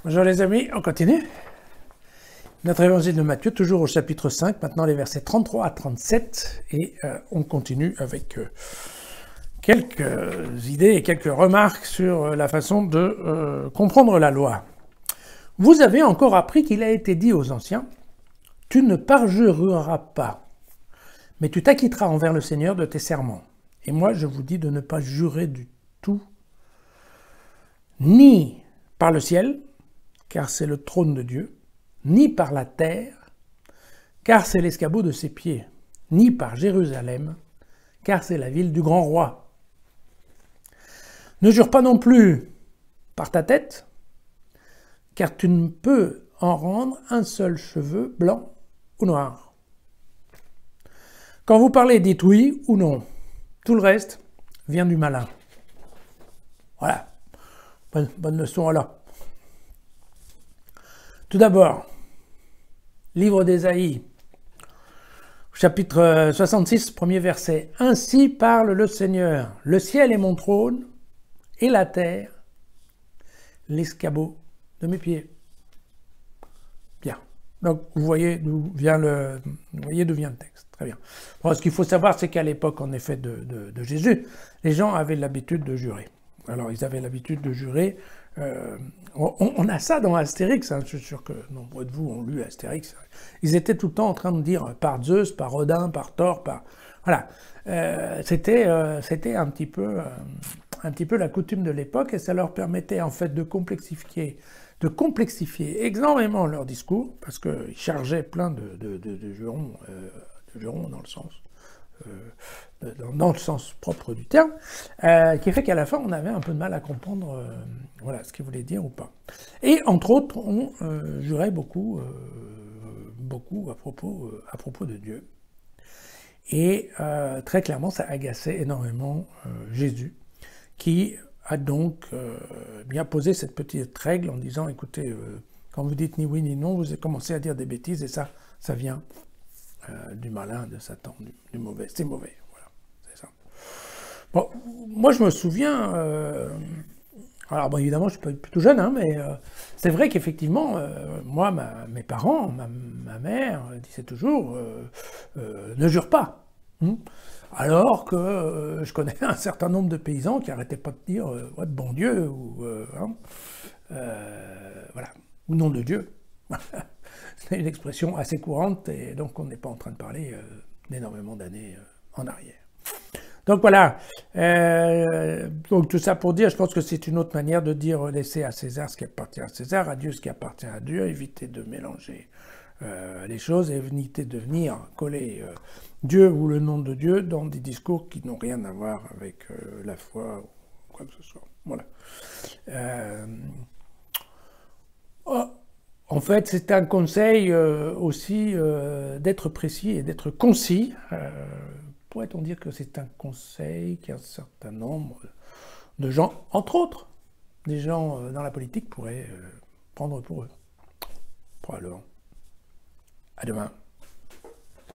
Bonjour les amis, on continue. Notre évangile de Matthieu, toujours au chapitre 5, maintenant les versets 33 à 37, et on continue avec quelques idées et quelques remarques sur la façon de comprendre la loi. Vous avez encore appris qu'il a été dit aux anciens, « Tu ne parjureras pas, mais tu t'acquitteras envers le Seigneur de tes serments. » Et moi, je vous dis de ne pas jurer du tout, ni par le ciel, car c'est le trône de Dieu, ni par la terre, car c'est l'escabeau de ses pieds, ni par Jérusalem, car c'est la ville du grand roi. Ne jure pas non plus par ta tête, car tu ne peux en rendre un seul cheveu blanc ou noir. Quand vous parlez, dites oui ou non. Tout le reste vient du malin. Voilà, bonne leçon alors. Tout d'abord, livre d'Ésaïe, chapitre 66, premier verset. « Ainsi parle le Seigneur, le ciel est mon trône, et la terre, l'escabeau de mes pieds. » Bien. Donc, vous voyez d'où vient le texte. Très bien. Bon, ce qu'il faut savoir, c'est qu'à l'époque, en effet, de Jésus, les gens avaient l'habitude de jurer. Alors, ils avaient l'habitude de jurer. On a ça dans Astérix, hein, je suis sûr que nombreux de vous ont lu Astérix. Ils étaient tout le temps en train de dire par Zeus, par Odin, par Thor, par... Voilà. C'était un petit peu la coutume de l'époque et ça leur permettait en fait de complexifier énormément leur discours parce qu'ils chargeaient plein de jurons dans le sens propre du terme, qui fait qu'à la fin, on avait un peu de mal à comprendre voilà, ce qu'il voulait dire ou pas. Et entre autres, on jurait beaucoup à propos de Dieu. Et très clairement, ça agaçait énormément Jésus, qui a donc bien posé cette petite règle en disant, écoutez, quand vous dites ni oui ni non, vous commencez à dire des bêtises et ça vient du malin, de Satan, du mauvais. C'est mauvais, voilà, c'est ça. Bon, moi je me souviens, alors bon, évidemment je suis plutôt jeune, hein, mais c'est vrai qu'effectivement, moi, mes parents, ma mère disait toujours, ne jure pas. Alors que je connais un certain nombre de paysans qui n'arrêtaient pas de dire ouais, bon Dieu, ou voilà, ou nom de Dieu. C'est une expression assez courante et donc on n'est pas en train de parler d'énormément d'années en arrière. Donc voilà, donc tout ça pour dire, je pense que c'est une autre manière de dire laisser à César ce qui appartient à César, à Dieu ce qui appartient à Dieu, éviter de mélanger les choses, éviter de venir coller Dieu ou le nom de Dieu dans des discours qui n'ont rien à voir avec la foi ou quoi que ce soit. Voilà. En fait, c'est un conseil aussi d'être précis et d'être concis. Pourrait-on dire que c'est un conseil qu'un certain nombre de gens, entre autres, des gens dans la politique pourraient prendre pour eux? Probablement. À demain.